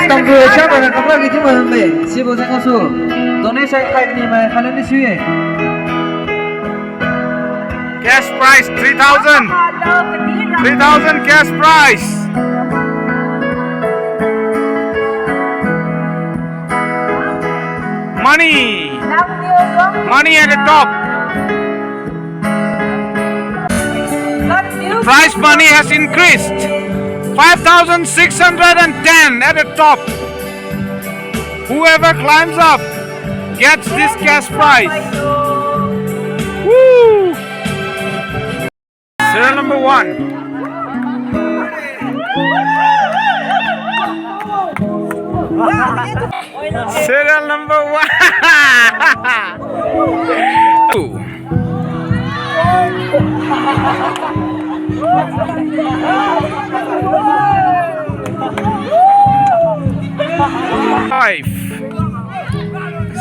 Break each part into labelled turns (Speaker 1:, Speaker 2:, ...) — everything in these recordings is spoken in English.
Speaker 1: 当初下边的刚刚给你们没，西部这个数，昨天谁开你们看了你去
Speaker 2: Cash price 3,000. 3,000 cash price. Money. Money at the top. The prize money has increased. 5,610 at the top. Whoever climbs up gets this cash prize. Woo! Serial number 1. Serial number 1. Five.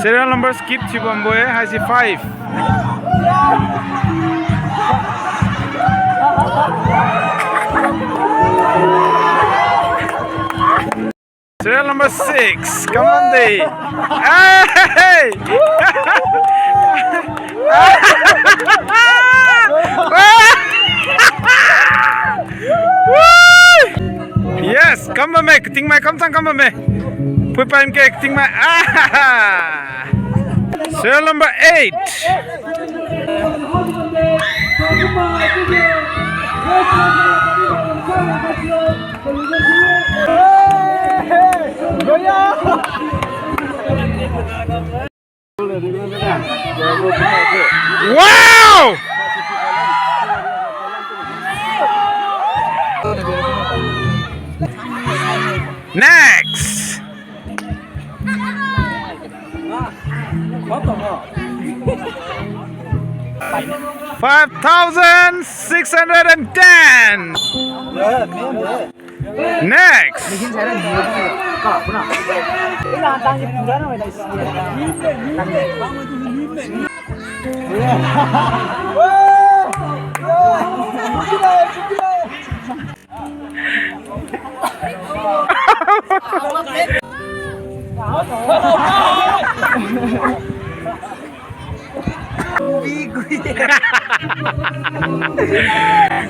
Speaker 2: Serial number skip chibamboe has 5. Serial number 6. Come on, day. Hey! Yes, come on, make. Ting mai, come on, me. Put my cake. Ting mai. Serial number 8. Wow! Next. 5,610. Next.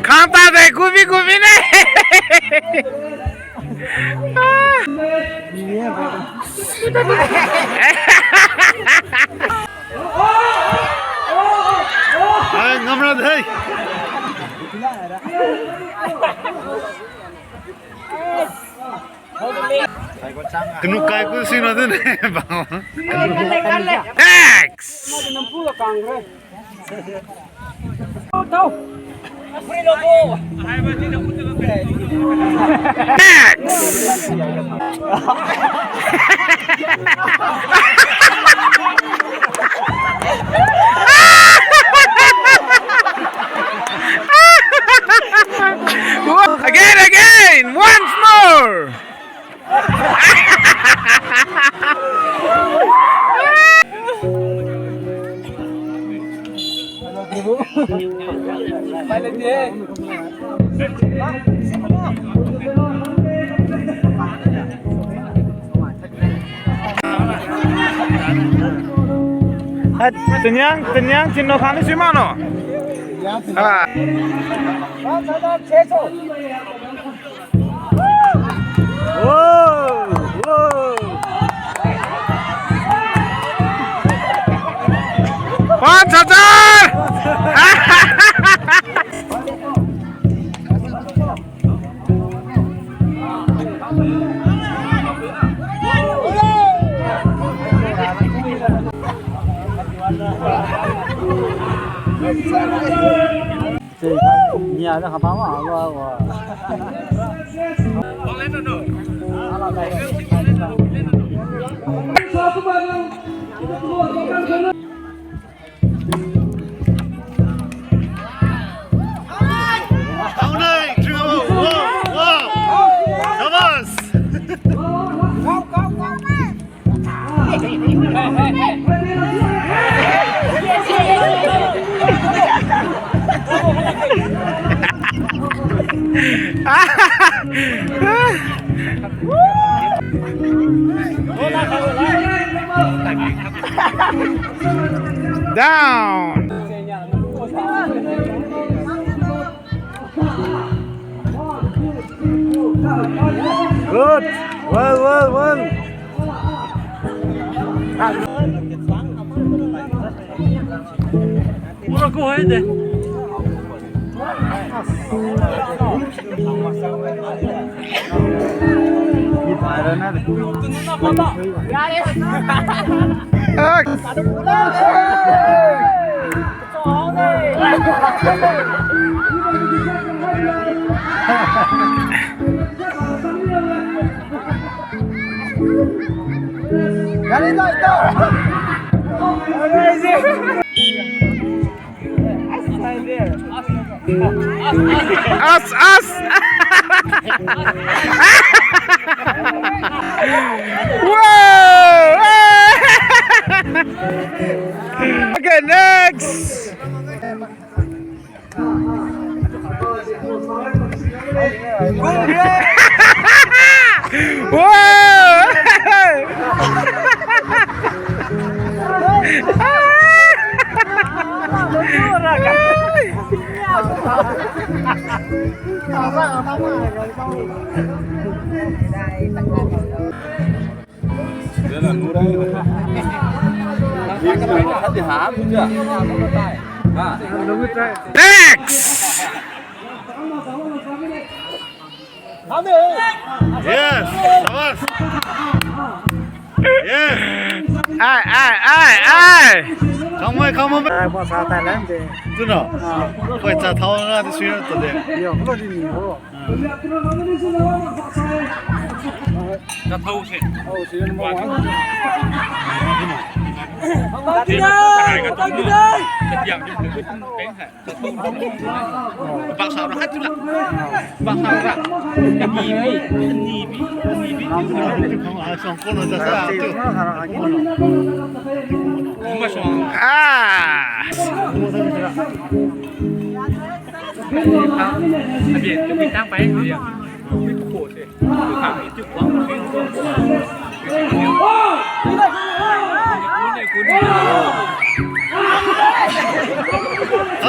Speaker 2: खाता दे गुबी गुबी नहीं अरे नम्रत है kenu kai ku sino din bang next again once more. Tenyang cino kami si mana? Pan cacar.
Speaker 1: Nhà nó hợp báo mà
Speaker 2: Down. Good. Well.
Speaker 1: 뭐라고 해야 돼?
Speaker 2: Us. Whoa! Okay, next. Next. Yes. Yes. Ai. Không ơi.
Speaker 1: Qua sao Thái Lan thì.
Speaker 2: 真的。会在台湾那的学生多的。
Speaker 1: 有不是你哦。那偷钱。偷钱嘛。
Speaker 2: Bác sao nó hết chứ là bác sao ra không ai xong con nó ra sao chứ
Speaker 1: biển chúng mình đang bay gì ạ? Biết khổ thế. Tôi cảm thấy chụp bóng xuyên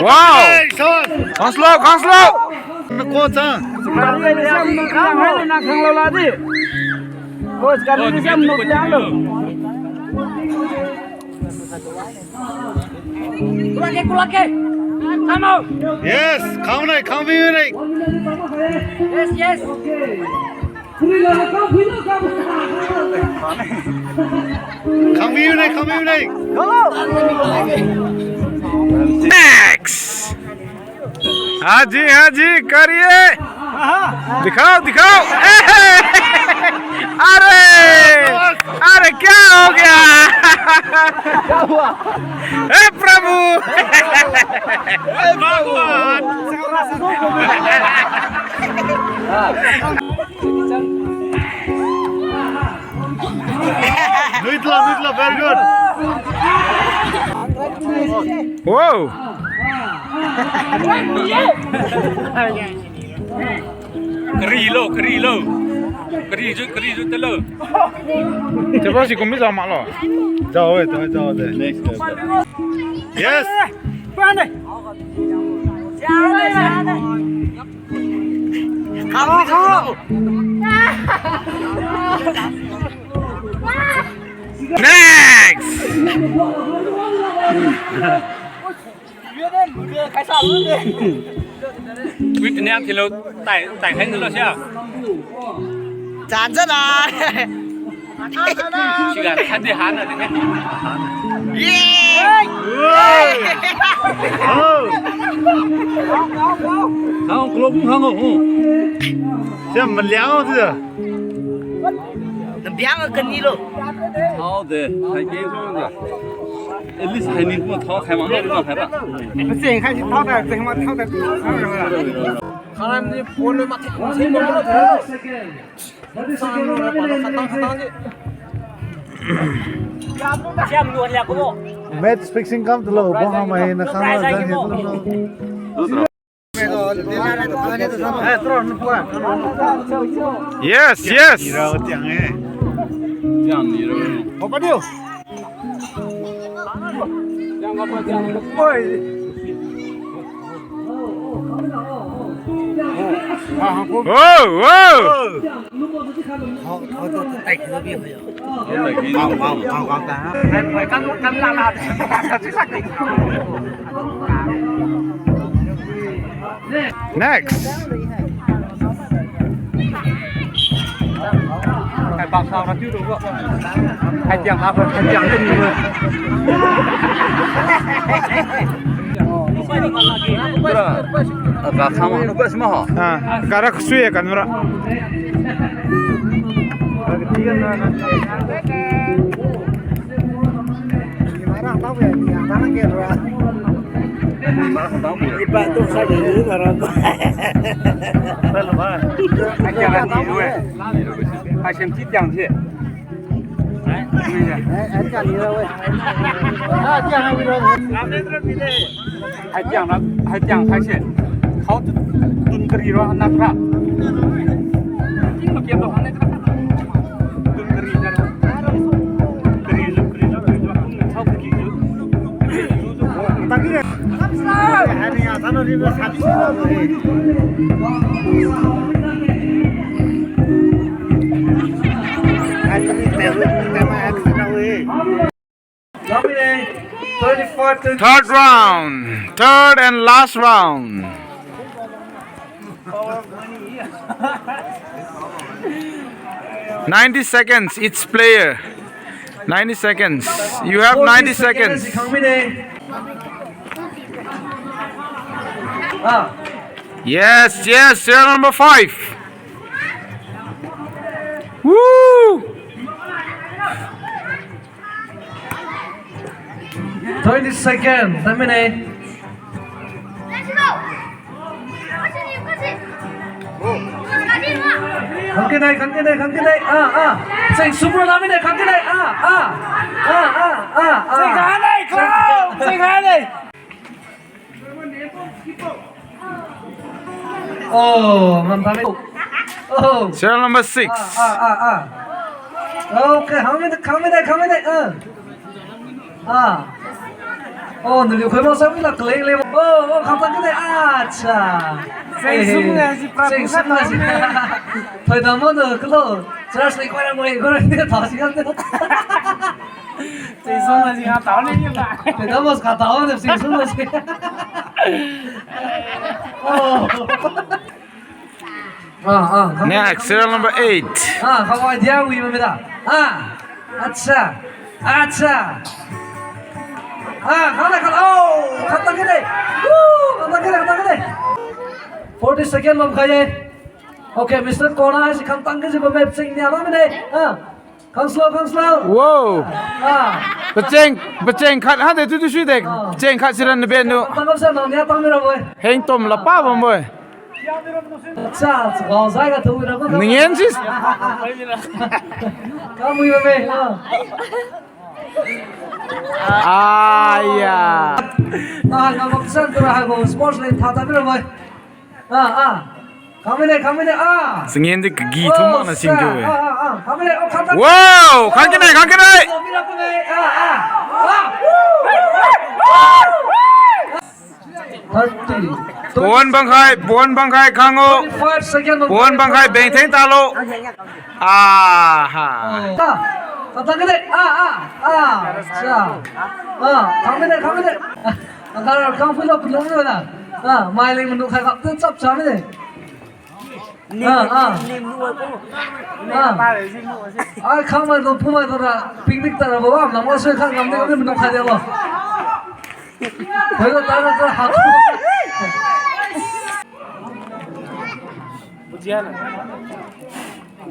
Speaker 2: wow con slow nó cố chăng
Speaker 1: sekali ini saya menang hari nak kang lola di. Oh sekali ini saya menang lo. Kulake. Kamu.
Speaker 2: yes come here
Speaker 1: Yes.
Speaker 2: come here next हाजी करिए दिखाओ अरे क्या हो गया हे प्रभु भगवान Nutla, very good. Whoa. Keri lo. Keri ju telo. Coba sih kami sama lo. Jauh deh. Next. Yes. Kamu. Next. Quyết định em thì lâu tải hết rồi chưa?
Speaker 3: Chán rất là.
Speaker 2: Chỉ là thân đi hán rồi đấy.
Speaker 3: Yeah.
Speaker 2: Không, không. Xem mình léo chứ.
Speaker 3: Làm béo cần đi luôn.
Speaker 4: thao de hai ke so da at least hai ni ko thao khai ma no khai ba
Speaker 1: 생 khai thao da 생 ma thao da 사람들이 볼을 막 생각으로 들어 사람으로 받아 갔다 xem luôn là có bộ
Speaker 5: match fixing come to low bong mai na khang la dan he
Speaker 2: Yes.
Speaker 5: ira tiang e
Speaker 4: yang ni rồi
Speaker 1: có bao nhiêu
Speaker 2: Next.
Speaker 1: Cái bao sao nó chưa đủ không? Hai tiếng hả? Hai tiếng lên nhiều người.
Speaker 4: Gak sama nugas mah.
Speaker 2: Karak suye kan ora.
Speaker 3: Dibantu saya dulu orang.
Speaker 1: Hai tiếng là gì rồi? Hai xem chít tiếng thế.
Speaker 3: Anh chả đi đâu ấy. Chả đi đâu. Làm đến rất đi đây.
Speaker 1: Hai tiếng hai xem. How to tun kari ro anak ra. Ini kiam lo anak ra. Tun kari ra. Kari lo how to kiam.
Speaker 3: Tapi hari yang sana di sana
Speaker 2: Third round. Third and last round. $90 seconds each player. 90 seconds. You have 90 seconds. Yes, yes, serial number 5. Woo!
Speaker 1: 20 seconds. 10 minutes. Khang này. Dành xuống rồi làm này, khang này. Dành khá này. Oh, mantap. Oh.
Speaker 2: Serial number 6.
Speaker 1: Okay, khang này. Oh, người khởi mong sống là lấy lên. Oh, khang cái này. Chà. Dành xuống là gì? Thời đó mà được cái lỗ. Giờ sẽ quay lại ngồi cái này tháo gì không?
Speaker 3: Dành xuống là gì hả? Táo lên như vậy.
Speaker 1: Thời đó mà cả táo được dành xuống là gì?
Speaker 2: Next, serial number 8.
Speaker 1: không ai theo gì mà bây giờ. Acha. Khang này. Oh, khang cái này. Khang cái này. 40 seconds làm khai đây. Okay, Mr. Kona is khang tăng cái gì mà mẹ sinh nhà lắm đây. Khang slow.
Speaker 2: Whoa! Bacheng kat ha de tu shui de. Bacheng kat siran ne ben no.
Speaker 1: Tăng sao nào nhá tăng nữa rồi.
Speaker 2: Heng tom la pa bom boy.
Speaker 1: Cha, có sai cả thứ đó có.
Speaker 2: Nien sis.
Speaker 1: Có mùi về.
Speaker 2: Aya.
Speaker 1: Ngam sân tôi hay có sports lên thao tác nữa rồi. Kami này.
Speaker 2: Singin de gi thum ma na sing jo.
Speaker 1: Kami này.
Speaker 2: Wow! Khang cái này. Buon bang khai khango.
Speaker 1: 5 seconds.
Speaker 2: Buon bang khai beng theng ta lo. Ha.
Speaker 1: Tăng cái này. Cha. Kami này. Ang kang pula pulong na na. Mai lên mình khai gặp tức sắp chán này. Khang mà nó phun mà nó picnic ta là bao làm nó sẽ khang ngắm đấy mình nó khai được không? Thấy nó ta học.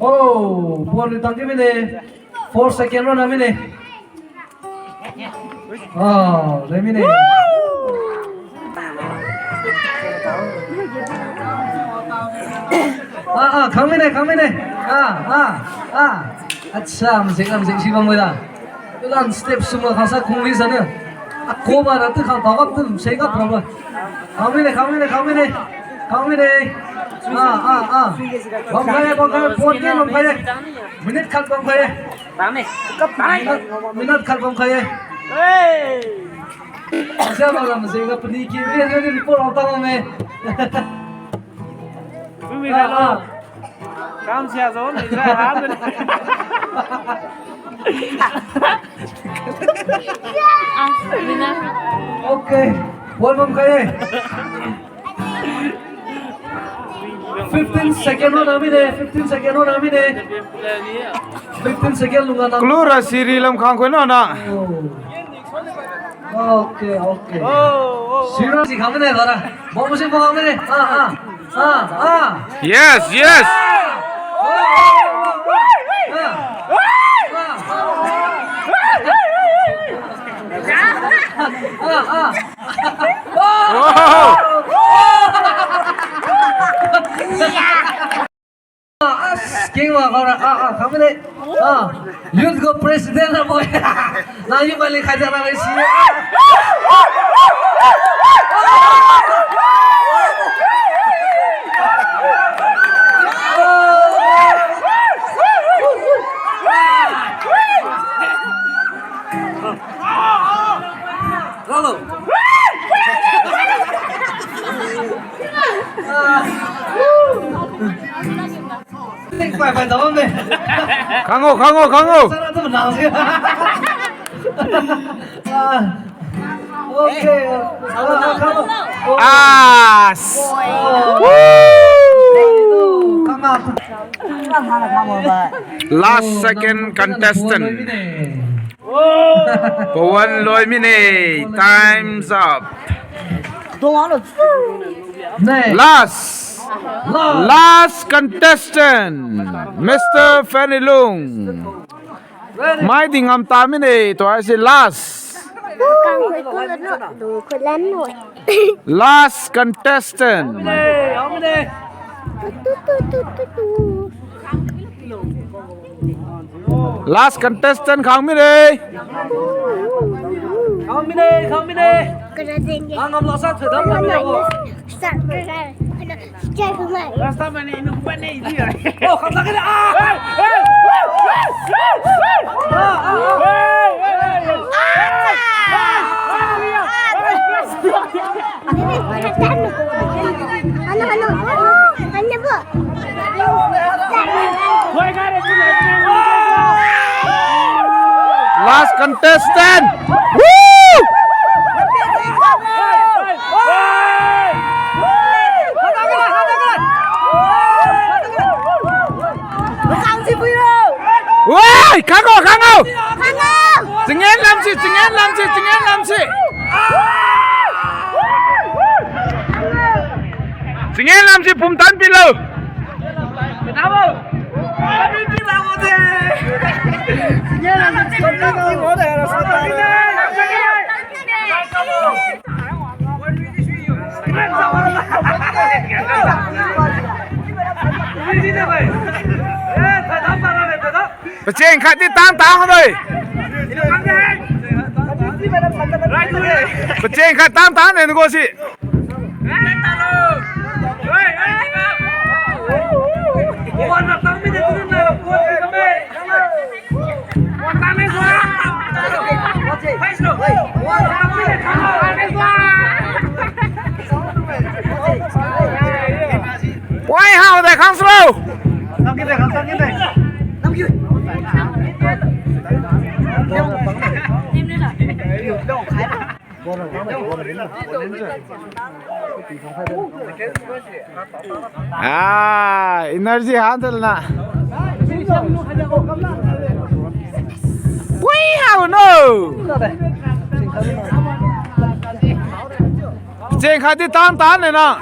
Speaker 1: Oh, buồn đi tăng cái bên này. 4 seconds rồi nè này. Đây bên này. Khang bên này. Acha, mình sẽ bằng người ta. Cái lần step xuống là khang sa không đi nữa. Cô mà nó tự khang tao gặp tự sẽ gặp rồi. Khang bên này. Bóng khai, bốn cái bóng khai đây. Minute khăn bóng khai đây.
Speaker 3: Tám này. Cấp 8.
Speaker 1: Minute khăn bóng khai đây. Siapa nama saya nggak pedih kiri dia di pol utama me.
Speaker 3: Bumi kalau kamu siapa zon? Israel ada.
Speaker 1: Okay, welcome kaya. 15 second ho nami deh, 15 second ho nami deh. 15 second lunga nami.
Speaker 2: Keluar siri lam kang kono na.
Speaker 1: Okay. Siri si kami deh, bara. Mau musim mau kami deh.
Speaker 2: Yes, yes. Wow.
Speaker 1: Gimana kau kami deh. Youth go presiden lah boy. Nah, you balik hajar lagi sih. Lalu. Phải tao không đi.
Speaker 2: 강호.
Speaker 1: Sao nó tao nào chứ? Ok.
Speaker 2: Last second contestant. Pawan loi mine. Time's up. Last contestant, Mr. Fanny Lung. Mai thì ngắm ta mine. Tôi sẽ last. Last contestant. Last contestant khang mi đây.
Speaker 1: Khang mi đây. Ngam lo sát thử đấm làm gì
Speaker 3: Last time ini bukan ni dia.
Speaker 1: Oh, kata kita
Speaker 2: Last contestant. Woo! Woi, kango. Jangan lamsi. Jangan lamsi pumtan pilau.
Speaker 3: Kenapa? Kami bilang udah. Jangan lamsi pumtan
Speaker 2: Baceng kat di tang rồi. Baceng kat tang này nó có gì? Quay hào để khang slow. Energy handle na. Wow, no. Cheng khai đi tan này nè.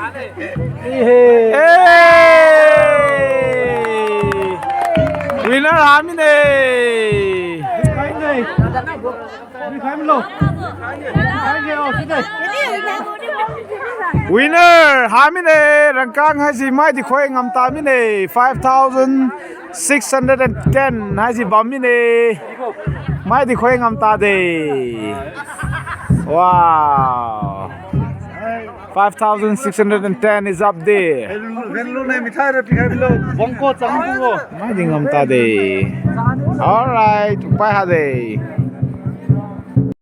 Speaker 2: Winner hami này. Winner hami này rang kang hai gì mai thì khoi ngam ta mi này 5,610 hai gì bom mi này mai thì khoi ngam ta đây. Wow. 5,610 is up there. Mai thì ngam ta đây. All right, bye ha đây.